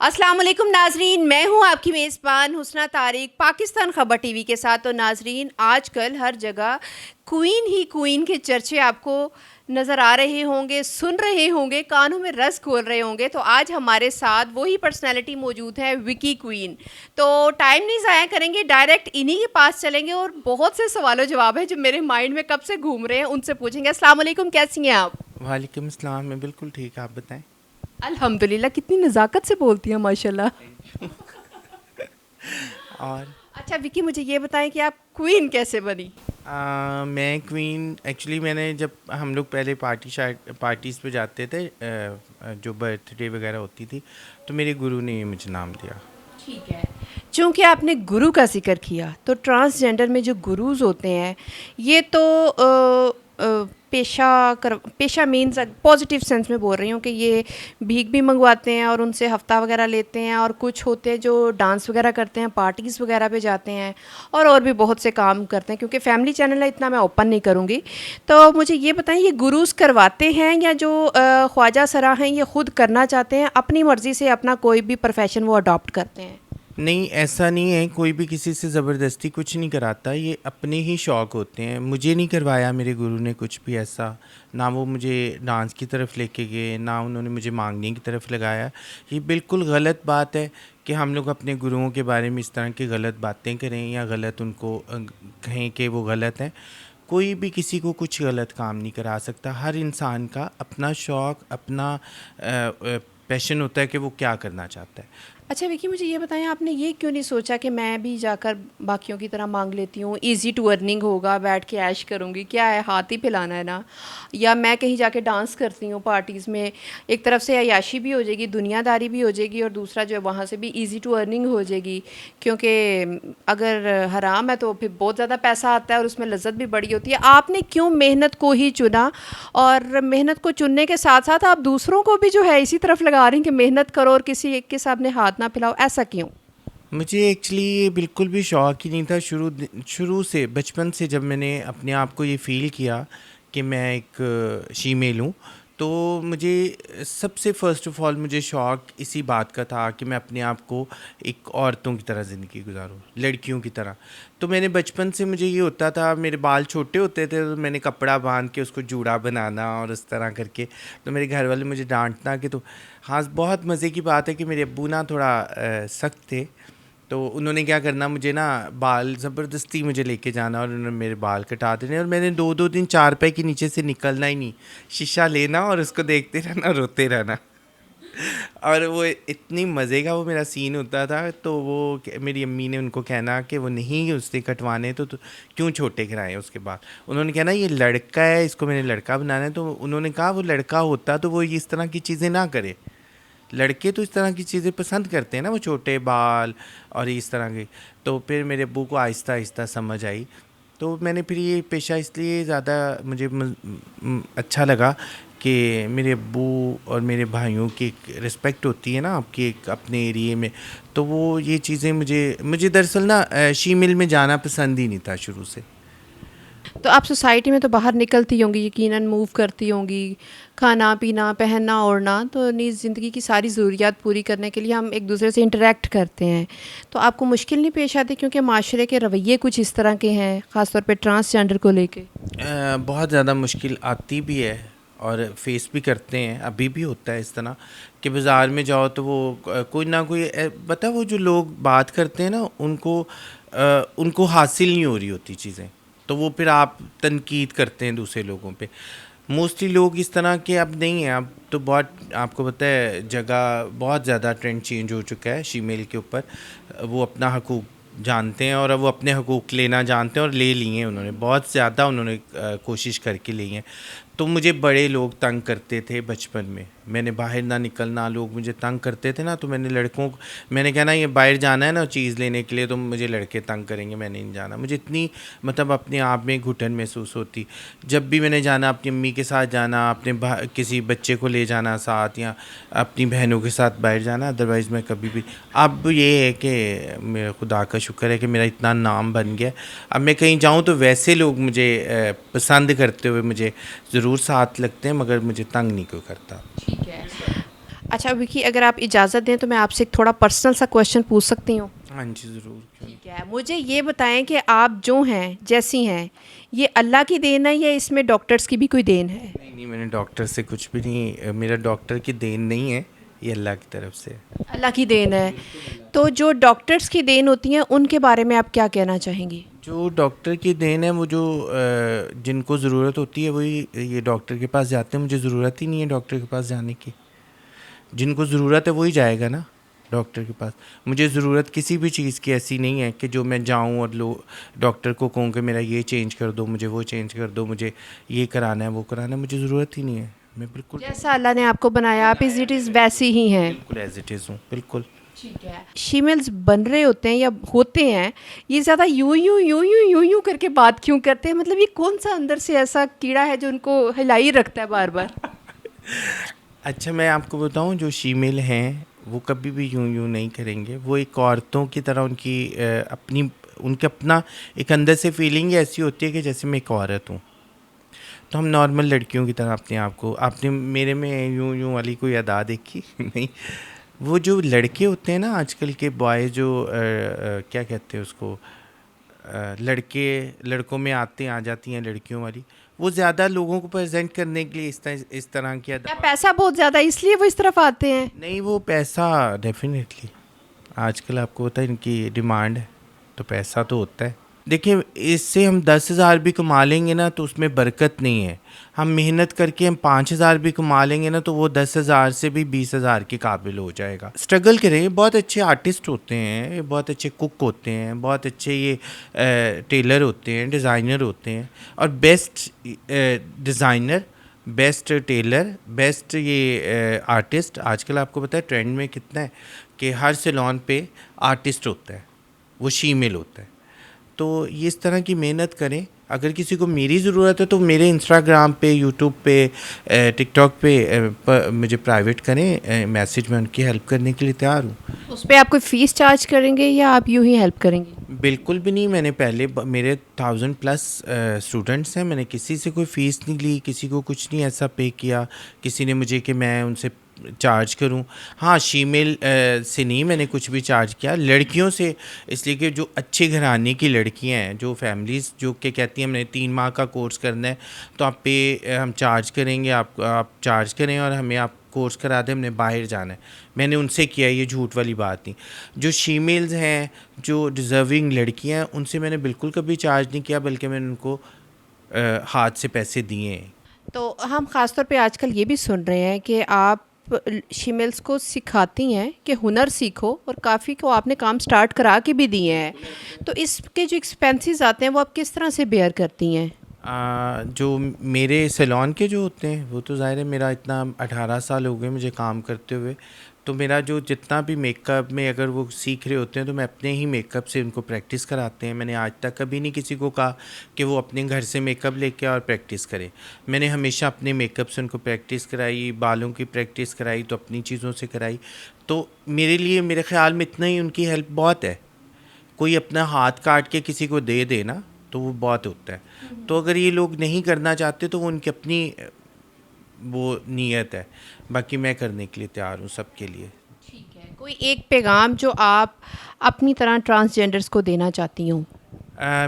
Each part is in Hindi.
अस्सलाम वालेकुम नाजरीन, मैं हूं आपकी मेज़बान हुस्ना तारिक पाकिस्तान खबर टीवी के साथ। तो नाजरीन, आजकल हर जगह क्वीन ही क्वीन के चर्चे आपको नज़र आ रहे होंगे, सुन रहे होंगे, कानों में रस घोल रहे होंगे। तो आज हमारे साथ वही पर्सनैलिटी मौजूद है, विकी क्वीन। तो टाइम नहीं ज़ाया करेंगे, डायरेक्ट इन्हीं के पास चलेंगे और बहुत से सवालों जवाब है जो मेरे माइंड में कब से घूम रहे हैं, उनसे पूछेंगे। अस्सलाम वालेकुम, कैसी हैं आप? वालेकुम अस्सलाम। मैं बिल्कुल ठीक, आप बताएं। अल्हम्दुलिल्लाह, कितनी नज़ाकत से बोलती हैं माशाल्लाह। और अच्छा विकी, मुझे ये बताएं कि आप क्वीन कैसे बनी? मैं क्वीन एक्चुअली मैंने जब हम लोग पहले पार्टीज़ पे जाते थे, जो बर्थडे वगैरह होती थी, तो मेरे गुरु ने ये मुझे नाम दिया। ठीक है। चूँकि आपने गुरु का ज़िक्र किया, तो ट्रांसजेंडर में जो गुरुज़ होते हैं, ये तो पेशा मीन्स पॉजिटिव सेंस में बोल रही हूँ कि ये भीख भी मंगवाते हैं और उनसे हफ्ता वगैरह लेते हैं, और कुछ होते हैं जो डांस वगैरह करते हैं, पार्टीज़ वगैरह पे जाते हैं, और भी बहुत से काम करते हैं। क्योंकि फैमिली चैनल है, इतना मैं ओपन नहीं करूँगी। तो मुझे ये बताएं, ये गुरुज़ करवाते हैं या जो ख्वाजा सरा हैं ये ख़ुद करना चाहते हैं, अपनी मर्ज़ी से अपना कोई भी प्रोफेशन वो अडॉप्ट करते हैं? नहीं, ऐसा नहीं है, कोई भी किसी से ज़बरदस्ती कुछ नहीं कराता, ये अपने ही शौक़ होते हैं। मुझे नहीं करवाया मेरे गुरु ने कुछ भी ऐसा, ना वो मुझे डांस की तरफ लेके गए, ना उन्होंने मुझे मांगने की तरफ लगाया। ये बिल्कुल गलत बात है कि हम लोग अपने गुरुओं के बारे में इस तरह की गलत बातें करें या गलत उनको कहें कि वो गलत हैं। कोई भी किसी को कुछ गलत काम नहीं करा सकता। हर इंसान का अपना शौक़, अपना पैशन होता है कि वो क्या करना चाहता है। अच्छा विकी, मुझे ये बताएं, आपने ये क्यों नहीं सोचा कि मैं भी जाकर बाकियों की तरह मांग लेती हूँ, इजी टू अर्निंग होगा, बैठ के ऐश करूँगी, क्या है, हाथ ही फैलाना है ना। या मैं कहीं जाके डांस करती हूँ पार्टीज़ में, एक तरफ से अय्याशी भी हो जाएगी, दुनियादारी भी हो जाएगी, और दूसरा जो है वहाँ से भी इजी टू अर्निंग हो जाएगी। क्योंकि अगर हराम है तो फिर बहुत ज़्यादा पैसा आता है और उसमें लज्जत भी बड़ी होती है। आपने क्यों मेहनत को ही चुना, और मेहनत को चुनने के साथ साथ आप दूसरों को भी जो है इसी तरफ लगा रही हैं कि मेहनत करो और किसी एक के सामने हाथ ना फैलाओ, ऐसा क्यों? मुझे एक्चुअली ये बिल्कुल भी शौक़ ही नहीं था। शुरू से, बचपन से जब मैंने अपने आप को ये फ़ील किया कि मैं एक शीमेल हूँ, तो मुझे सबसे फ़र्स्ट ऑफ़ ऑल मुझे शौक़ इसी बात का था कि मैं अपने आप को एक औरतों की तरह ज़िंदगी गुजारूँ, लड़कियों की तरह। तो मैंने बचपन से, मुझे ये होता था, मेरे बाल छोटे होते थे तो मैंने कपड़ा बांध के उसको जूड़ा बनाना और उस तरह करके, तो मेरे घर वाले मुझे डांटना कि तो हाँ, बहुत मज़े की बात है कि मेरे अब्बू ना थोड़ा सख्त थे। तो उन्होंने क्या करना, मुझे ना बाल ज़बरदस्ती मुझे लेके जाना और उन्होंने मेरे बाल कटा देने, और मैंने 2-2 दिन चारपाई के नीचे से निकलना ही नहीं। शीशा लेना और उसको देखते रहना, रोते रहना। और वो इतनी मज़े का वो मेरा सीन होता था। तो वो मेरी अम्मी ने उनको कहना कि वो नहीं उससे कटवाने, तो क्यों छोटे कराएं उसके बाद। उन्होंने कहना ये लड़का है, इसको मैंने लड़का बनाना है। तो उन्होंने कहा वो लड़का होता तो वो इस तरह की चीज़ें ना करे। लड़के तो इस तरह की चीज़ें पसंद करते हैं ना, वो छोटे बाल और इस तरह की। तो फिर मेरे अब्बू को आहिस्ता आहिस्ता समझ आई। तो मैंने फिर ये पेशा इसलिए ज़्यादा मुझे अच्छा लगा कि मेरे अब्बू और मेरे भाइयों की एक रिस्पेक्ट होती है ना आपकी एक अपने एरिए में। तो वो ये चीज़ें मुझे दरअसल ना शीमिल में जाना पसंद ही नहीं था शुरू से। तो आप सोसाइटी में तो बाहर निकलती होंगी, यकीनन मूव करती होंगी, खाना पीना, पहनना ओढ़ना, तो निज ज़िंदगी की सारी ज़रूरियात पूरी करने के लिए हम एक दूसरे से इंटरेक्ट करते हैं। तो आपको मुश्किल नहीं पेश आती, क्योंकि माशरे के रवैये कुछ इस तरह के हैं, ख़ास तौर पे ट्रांसजेंडर को लेके? बहुत ज़्यादा मुश्किल आती भी है और फेस भी करते हैं। अभी भी होता है इस तरह कि बाज़ार में जाओ तो वो कोई ना कोई पता, वो जो लोग बात करते हैं ना, उनको हासिल नहीं हो रही होती चीज़ें, तो वो फिर आप तनकीद करते हैं दूसरे लोगों पे। मोस्टली लोग इस तरह के अब नहीं हैं। अब तो बहुत, आपको पता है, जगह बहुत ज़्यादा ट्रेंड चेंज हो चुका है शीमेल के ऊपर। वो अपना हकूक़ जानते हैं और अब वो अपने हकूक़ लेना जानते हैं और ले लिए हैं उन्होंने, बहुत ज़्यादा उन्होंने कोशिश करके ली हैं। तो मुझे बड़े लोग तंग करते थे बचपन में, मैंने बाहर ना निकलना, लोग मुझे तंग करते थे ना, तो मैंने लड़कों को, मैंने कहना ये बाहर जाना है ना चीज़ लेने के लिए, तो मुझे लड़के तंग करेंगे, मैंने नहीं जाना। मुझे इतनी मतलब अपने आप में घुटन महसूस होती। जब भी मैंने जाना, अपनी अम्मी के साथ जाना, अपने किसी बच्चे को ले जाना साथ, या अपनी बहनों के साथ बाहर जाना, अदरवाइज़ मैं कभी भी। अब ये है कि मेरे खुदा का शुक्र है कि मेरा इतना नाम बन गया, अब मैं कहीं जाऊँ तो वैसे लोग मुझे पसंद करते हुए मुझे ज़रूर साथ लगते हैं, मगर मुझे तंग नहीं कोई करता। ठीक है। अच्छा विकी, अगर आप इजाज़त दें तो मैं आपसे एक थोड़ा पर्सनल सा क्वेश्चन पूछ सकती हूँ? हाँ जी, ज़रूर, क्यों नहीं। ठीक है, मुझे ये बताएं कि आप जो हैं, जैसी हैं, ये अल्लाह की देन है या इसमें डॉक्टर्स की भी कोई देन है? नहीं, नहीं, मैंने डॉक्टर से कुछ भी नहीं, मेरा डॉक्टर की देन नहीं है, ये अल्लाह की तरफ से है। अल्लाह की देन है। तो जो डॉक्टर्स की देन होती हैं, उनके बारे में आप क्या कहना चाहेंगी? जो डॉक्टर की देन है, वो जो जिनको ज़रूरत होती है वही ये डॉक्टर के पास जाते हैं। मुझे ज़रूरत ही नहीं है डॉक्टर के पास जाने की। जिनको ज़रूरत है वही जाएगा ना डॉक्टर के पास। मुझे ज़रूरत किसी भी चीज़ की ऐसी नहीं है कि जो मैं जाऊं और डॉक्टर को कहूँ कि मेरा ये चेंज कर दो, मुझे वो चेंज कर दो, मुझे ये कराना है, वो कराना है। मुझे ज़रूरत ही नहीं है। मैं बिल्कुल जैसा अल्लाह ने आपको बनाया, आप इज़ इट इज़ वैसी ही हैं। बिल्कुल एज इट इज़ हूँ, बिल्कुल। ठीक है। फीमेल्स बन रहे होते हैं या होते हैं, ये ज़्यादा यूं करके बात क्यों करते हैं? मतलब ये कौन सा अंदर से ऐसा कीड़ा है जो उनको हिलाई रखता है बार बार? अच्छा, मैं आपको बताऊं, जो शीमेल हैं वो कभी भी यूं यूं नहीं करेंगे। वो एक औरतों की तरह उनकी अपनी उनके अपना एक अंदर से फीलिंग ऐसी होती है कि जैसे मैं एक औरत हूँ। तो हम नॉर्मल लड़कियों की तरह अपने आप को, आपने मेरे में यूं यूं वाली कोई अदा देखी नहीं। वो जो लड़के होते हैं ना आजकल के बॉय, जो क्या कहते हैं उसको, लड़के लड़कों में आते आ जाती हैं लड़कियों वाली, वो ज़्यादा लोगों को प्रेजेंट करने के लिए इस तरह की क्या अदा। पैसा बहुत ज़्यादा इसलिए वो इस तरफ आते हैं? नहीं, वो पैसा डेफिनेटली आजकल आपको पता है इनकी डिमांड है, तो पैसा तो होता है। देखिए, इससे हम 10,000 भी कमा लेंगे ना तो उसमें बरकत नहीं है। हम मेहनत करके हम 5,000 भी कमा लेंगे ना तो वो 10,000 से भी 20,000 के काबिल हो जाएगा। स्ट्रगल करें। बहुत अच्छे आर्टिस्ट होते हैं, बहुत अच्छे कुक होते हैं, बहुत अच्छे ये टेलर होते हैं, डिज़ाइनर होते हैं। और best designer, best tailor, best ये आर्टिस्ट, आजकल आपको पता है ट्रेंड में कितना है कि हर सैलून पे आर्टिस्ट होता है, वो शीमेल होता है। तो ये इस तरह की मेहनत करें। अगर किसी को मेरी ज़रूरत है तो मेरे इंस्टाग्राम पे, यूट्यूब पे, टिकटॉक पे मुझे प्राइवेट करें मैसेज, में उनकी हेल्प करने के लिए तैयार हूँ। उस पे आप कोई फ़ीस चार्ज करेंगे या आप यूं ही हेल्प करेंगे? बिल्कुल भी नहीं। मैंने पहले मेरे 1000+ स्टूडेंट्स हैं। मैंने किसी से कोई फ़ीस नहीं ली, किसी को कुछ नहीं ऐसा पे किया किसी ने मुझे कि मैं उनसे चार्ज करूं। हाँ, शीमेल से नहीं मैंने कुछ भी चार्ज किया, लड़कियों से। इसलिए कि जो अच्छे घराने की लड़कियां हैं, जो फैमिलीज़ जो कि कहती हैं हमने 3 माह का कोर्स करना है तो आप पे हम चार्ज करेंगे, आप चार्ज करें और हमें आप कोर्स करा दें, हमने बाहर जाना है। मैंने उनसे किया, ये झूठ वाली बात नहीं। जो शीमेल्स हैं, जो डिज़र्विंग लड़कियां हैं, उनसे मैंने बिल्कुल कभी चार्ज नहीं किया, बल्कि मैंने उनको हाथ से पैसे दिए हैं। तो हम ख़ास तौर पे आजकल ये भी सुन रहे हैं कि आप फीमेल्स को सिखाती हैं कि हुनर सीखो, और काफ़ी को आपने काम स्टार्ट करा के भी दिए हैं। तो इसके जो एक्सपेंसेस आते हैं वो आप किस तरह से बेयर करती हैं? जो मेरे सैलून के जो होते हैं वो तो ज़ाहिर है, मेरा इतना 18 साल हो गए मुझे काम करते हुए। तो मेरा जो जितना भी मेकअप में अगर वो सीख रहे होते हैं तो मैं अपने ही मेकअप से उनको प्रैक्टिस कराते हैं। मैंने आज तक कभी नहीं किसी को कहा कि वो अपने घर से मेकअप लेके और प्रैक्टिस करे। मैंने हमेशा अपने मेकअप से उनको प्रैक्टिस कराई, बालों की प्रैक्टिस कराई, तो अपनी चीज़ों से कराई। तो मेरे लिए, मेरे ख़्याल में इतना ही उनकी हेल्प बहुत है। कोई अपना हाथ काट के किसी को दे देना तो वो बहुत होता है। तो अगर ये लोग नहीं करना चाहते तो वो उनकी अपनी वो नीयत है। बाकी मैं करने के लिए तैयार हूँ सबके लिए। ठीक है, कोई एक पैगाम जो आप अपनी तरह ट्रांसजेंडर्स को देना चाहती हूँ?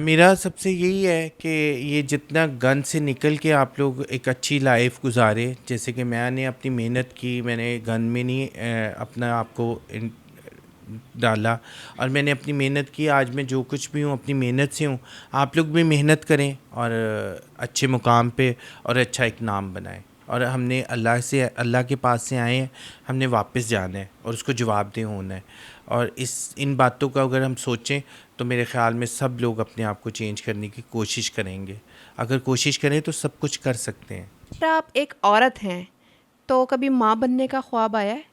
मेरा सबसे यही है कि ये जितना गन से निकल के आप लोग एक अच्छी लाइफ गुजारे। जैसे कि मैंने अपनी मेहनत की, मैंने गन में नहीं अपना आपको डाला, और मैंने अपनी मेहनत की। आज मैं जो कुछ भी हूँ अपनी मेहनत से हूँ। आप लोग भी मेहनत करें और अच्छे मुकाम पे और अच्छा एक नाम बनाएं। और हमने अल्लाह के पास से आए हैं, हमने वापस जाना है और उसको जवाबदेह होना है। और इन बातों का अगर हम सोचें तो मेरे ख़्याल में सब लोग अपने आप को चेंज करने की कोशिश करेंगे। अगर कोशिश करें तो सब कुछ कर सकते हैं। अगर आप एक औरत हैं तो कभी माँ बनने का ख्वाब आया है?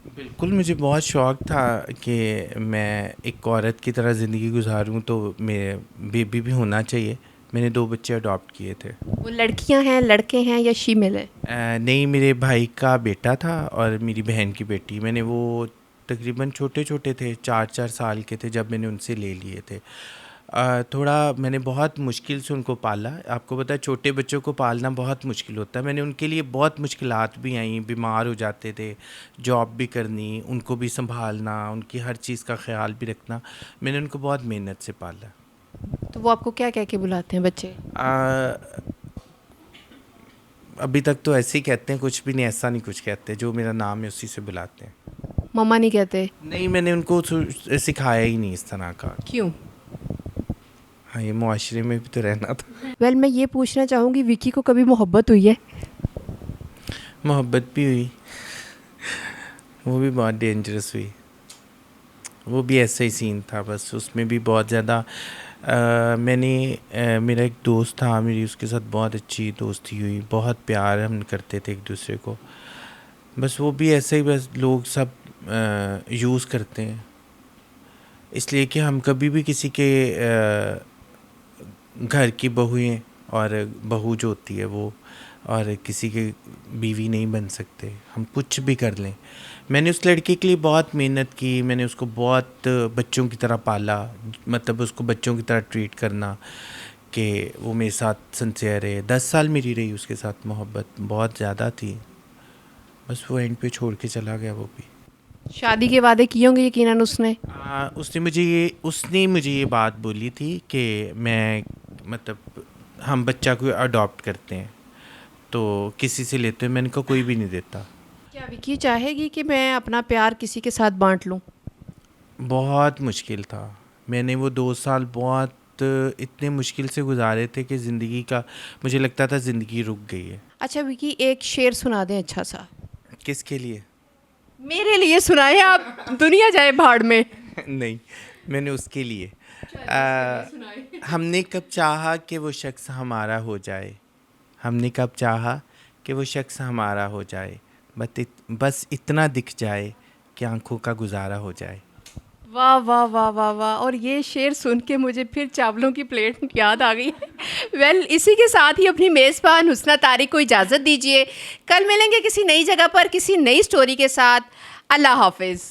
बिल्कुल, मुझे बहुत शौक़ था कि मैं एक औरत की तरह ज़िंदगी गुजारूं, तो मेरे बेबी भी होना चाहिए। मैंने 2 बच्चे अडॉप्ट किए थे। वो लड़कियां हैं, लड़के हैं या फीमेल है? नहीं, मेरे भाई का बेटा था और मेरी बहन की बेटी। मैंने वो तकरीबन छोटे छोटे थे, 4-4 साल के थे जब मैंने उनसे ले लिए थे। थोड़ा मैंने बहुत मुश्किल से उनको पाला। आपको पता है छोटे बच्चों को पालना बहुत मुश्किल होता है। मैंने उनके लिए बहुत मुश्किलात भी आई, बीमार हो जाते थे, जॉब भी करनी, उनको भी संभालना, उनकी हर चीज़ का ख्याल भी रखना। मैंने उनको बहुत मेहनत से पाला। तो वो आपको क्या कह के बुलाते हैं बच्चे? अभी तक तो ऐसे ही कहते हैं, कुछ भी नहीं, ऐसा नहीं कुछ कहते, जो मेरा नाम है उसी से बुलाते हैं। मम्मा नहीं कहते? नहीं, मैंने उनको सिखाया ही नहीं इस तरह का। क्यों? हाँ, ये मुआशरे में भी तो रहना था। वेल मैं ये पूछना चाहूँगी, विकी को कभी मोहब्बत हुई है? मोहब्बत भी हुई, वो भी बहुत डेंजरस हुई। वो भी ऐसा ही सीन था, बस उसमें भी बहुत ज़्यादा मेरा एक दोस्त था, मेरी उसके साथ बहुत अच्छी दोस्ती हुई, बहुत प्यार हम करते थे एक दूसरे को। बस वो भी ऐसे ही, बस लोग सब यूज़ करते हैं, इसलिए कि हम कभी भी किसी के घर की बहुएं और बहू जो होती है वो और किसी के बीवी नहीं बन सकते, हम कुछ भी कर लें। मैंने उस लड़के के लिए बहुत मेहनत की, मैंने उसको बहुत बच्चों की तरह पाला, मतलब उसको बच्चों की तरह ट्रीट करना कि वो मेरे साथ सिंसियर है। 10 साल मेरी रही उसके साथ मोहब्बत, बहुत ज़्यादा थी। बस वो एंड पे छोड़ के चला गया वो भी। शादी के वादे किए होंगे यकीनन उसने? उसने मुझे ये बात बोली थी कि मैं, मतलब हम बच्चा को अडॉप्ट करते हैं तो किसी से लेते हैं। मैंने कहा कोई भी नहीं देता। क्या विकी चाहेगी कि मैं अपना प्यार किसी के साथ बांट लूं? बहुत मुश्किल था। मैंने वो 2 साल बहुत इतने मुश्किल से गुजारे थे कि ज़िंदगी का, मुझे लगता था ज़िंदगी रुक गई है। अच्छा विकी, एक शेर सुना दें अच्छा सा। किसके लिए? मेरे लिए सुनाए आप, दुनिया जाए भाड़ में। नहीं, मैंने उसके लिए। हमने कब चाहा कि वो शख्स हमारा हो जाए, हमने कब चाहा कि वो शख्स हमारा हो जाए, बस इतना दिख जाए कि आंखों का गुजारा हो जाए। वाह वाह वाह वाह वाह। और ये शेर सुन के मुझे फिर चावलों की प्लेट याद आ गई। वेल इसी के साथ ही अपनी मेज़बान हुस्ना तारिक को इजाज़त दीजिए। कल मिलेंगे किसी नई जगह पर किसी नई स्टोरी के साथ। अल्लाह हाफिज़।